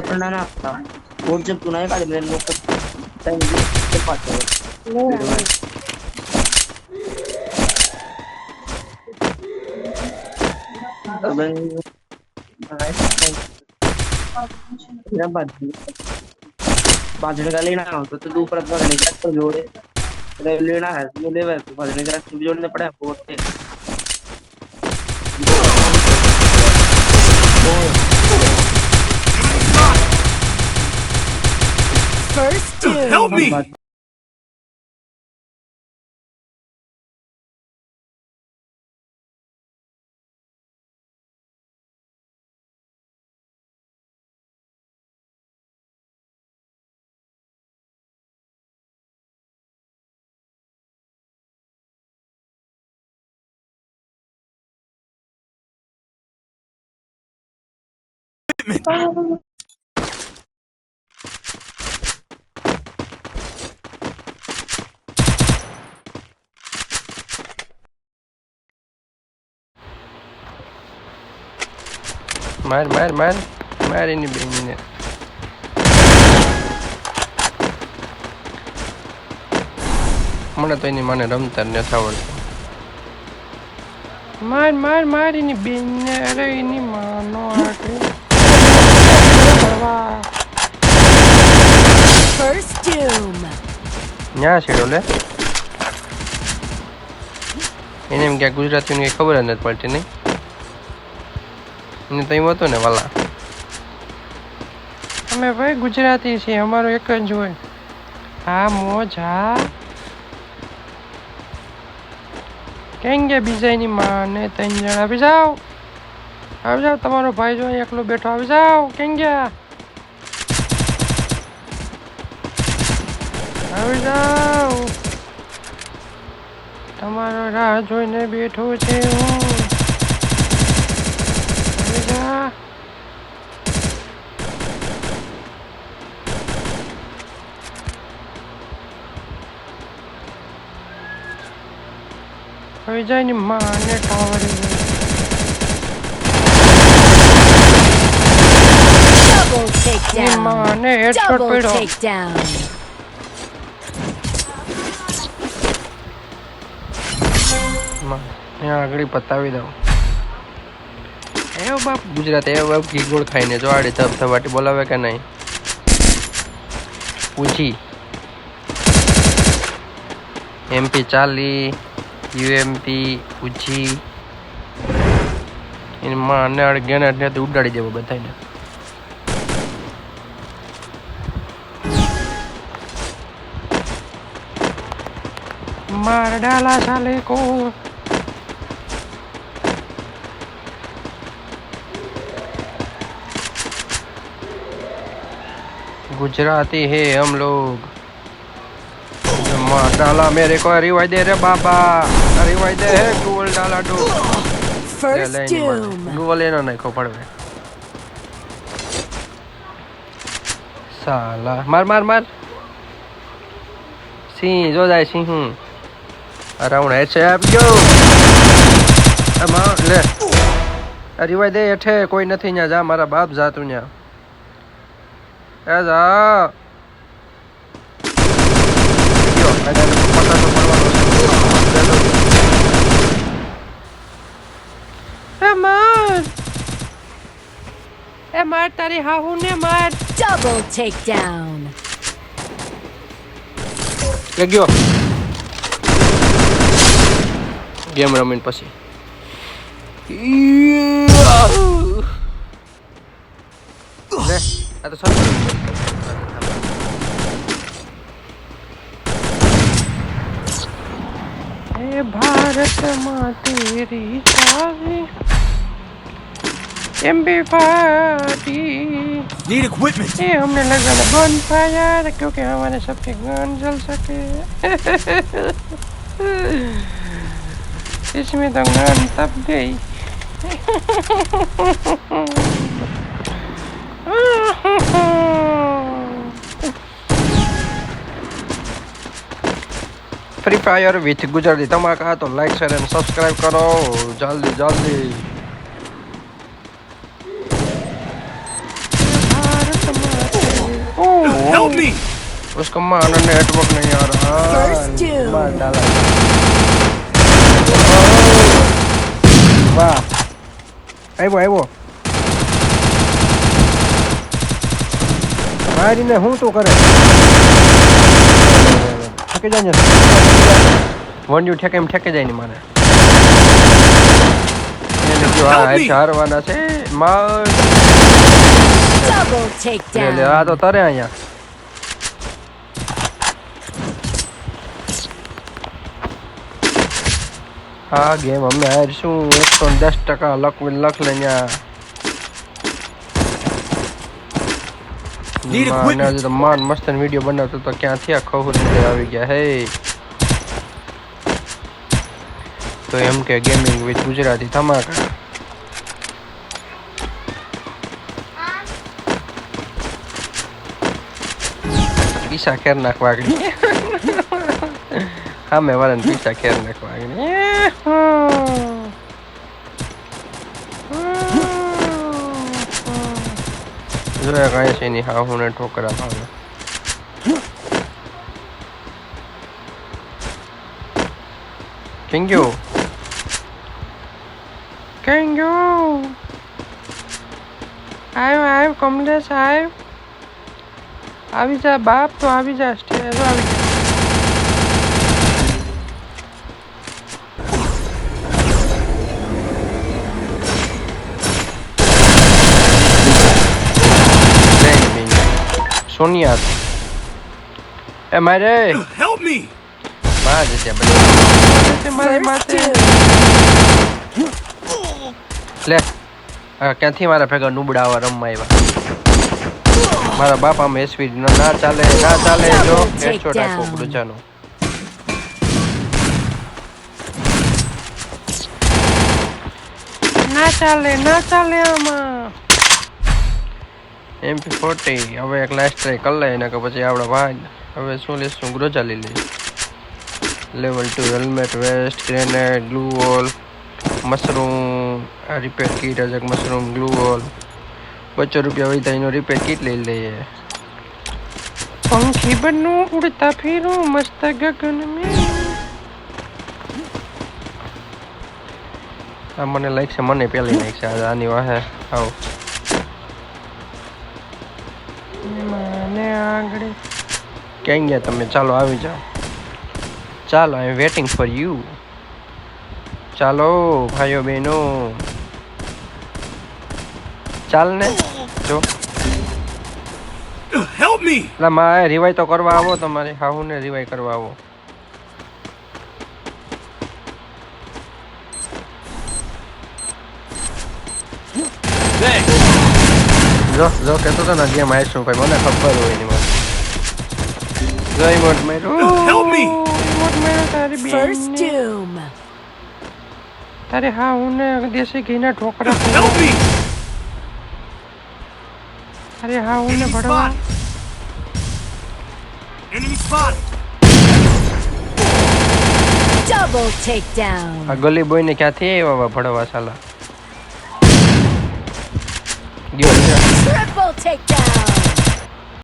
पडणार आता कोणचे पुन्हा काढले लोक ते पाठवलं व्हिडिओ बाजूने का लेना हो तो तू परत भरने का तो जोड़े लेना है तो ले वैसे भरने का तू जोड़ने पड़े आपको उससे First Help me! માર એની બેનને મને તો એની મને રમતા નથી આવડતું. માર એની બેનને. અરે એની માનો First Doom. ન્યા છેડો લે એને એમ ક્યાંક ગુજરાતીની કંઈ ખબર જ નથી પડતી નહીં એને તો એમ હતું ને વાલા અમે ભાઈ ગુજરાતી છીએ અમારું એક જ હોય હા મોજ હા કેમ ગયા બીજાની માને ત્રણ જણ આવી જાઓ તમારો ભાઈ જો એકલો બેઠો આવી જાઓ કેમ ગયા આવી જાઓ તમારો રાહ જોઈને બેઠો છે હું આવી જા આવી જાય ને માને ટાવર Double takedown. માને હેડશોટ Double પડ્યો takedown. ત્યાં આગળ પતાવી દઉં એવો બાપ ગુજરાત એવો બાપ ઘી ગોળ ખાઈને જો આડે ધબધબાટી બોલાવે કે નહીં પૂછી MP 40 UMP પૂછી એની માને આડે ગેના ત્યાંથી ઉડાડી દેવો બધાને માર ડાલા ચાલે કો गुजराती है हम लोग डाला मेरे को रिवाज दे रे बाबा रिवाज दे है गूगल डाला टू First Doom. गूगल लेना नहीं को पड़वे साला मार मार मार सिंह जो जाए सिंह अराउंड हेड से आप जो अमा ले रिवाज दे हेठे कोई नहीं न्या जा मारा बाप जा तू न्या એ જા માર તારી હાહુ ને માર Double takedown. ગયો ગેમ રમીને પછી લે આ તો સર એ ભારત માં તેરી ચાવી एमबी पार्टी Need equipment. ये हमने लगाना बन फायर क्योंकि हमारे सबके गन जल सके इसमें तो गन तब गई फ्री फायर विथ गुजराती धमाका तो लाइक शेयर एंड सब्सक्राइब करो जल्दी जल्दी भारत उसको मारना नेटवर्क नहीं आ रहा First doom. मार डाला वाह આવ્યો મારીને હું તો કરે ઠેકે જાય ને વન યુ ઠેકે જાય ને મારે એને જો આ હારવાના છે માર Double takedown. લે આ તો તરે અહીંયા આ ગેમ અમે હારશું 110% લખ લઈને આજે તો માન મસ્ત વિડીયો બનાવતો તો ક્યાંથી આ ખબર નથી આવી ગયા હે તો એમ કે ગેમિંગ વિથ ગુજરાતી ધમાકા પીસા ખેર નાખવા હા મેં વાળાને પીસા ખેર નાખવા જોયા કાંઈ છે નહીં હા હું ઠોકરા ભાવે કેંગ્યો આવ્યો કમલેશ આવી જા બાપ તો આવી જા સ્ટેજ આવી સોનિયા એ મારે Help me! માં જશે બધે મારી માથે લે ક્યાંથી મારા ભેગા નુબડાવા રમવા આવ્યા મારા બાપા માં એસવી ના ચાલે જો હેડશોટ આખો બુચાનો ના ચાલે આમાં MP40 હવે એક લાસ્ટ ટ્રાય કરી લઈએ ને કે પછી આપણે ભાગ હવે શું લેશું ગ્રોજા લઈ લઈએ level 2 helmet vest grenade gloo wall mushroom repair kit અજક મશરૂમ ગ્લુ વોલ 25 રૂપિયા વૈતા એનો રિપેર કીટ લઈ લઈએ પંખી બનું ઉડતા ફીરું મસ્ત ગગન મેં આ મને લાઈક છે મને પેલી લાઈક છે આની વાહે આવ મને આગળ ક્યાં ગયા તમે ચાલો આવી જાઓ ચાલો આઈ એમ વેટિંગ ફોર યુ ચાલો ભાઈઓ બહેનો ચાલ ને જો Help me! એટલે મારે રિવાઈ તો કરવા આવો તમારે હાહુ ને રિવાઈ કરવા આવો જો કહેતો તો ને ગેમ આવીશું ભાઈ મને ખબર હોય ની મને જો ઈમોટ માર્યો Help me! ઈમોટ માર્યો તારી First બેન doom. તારે હા હું ને દેશી ઘીના ઠોકરા Help me! અરે હા હું ને ભડવા Enemy spot! Double takedown. આ ગલી બોય ને ક્યાંથી આવ્યા ભડવા સાલા ગયો Triple takedown.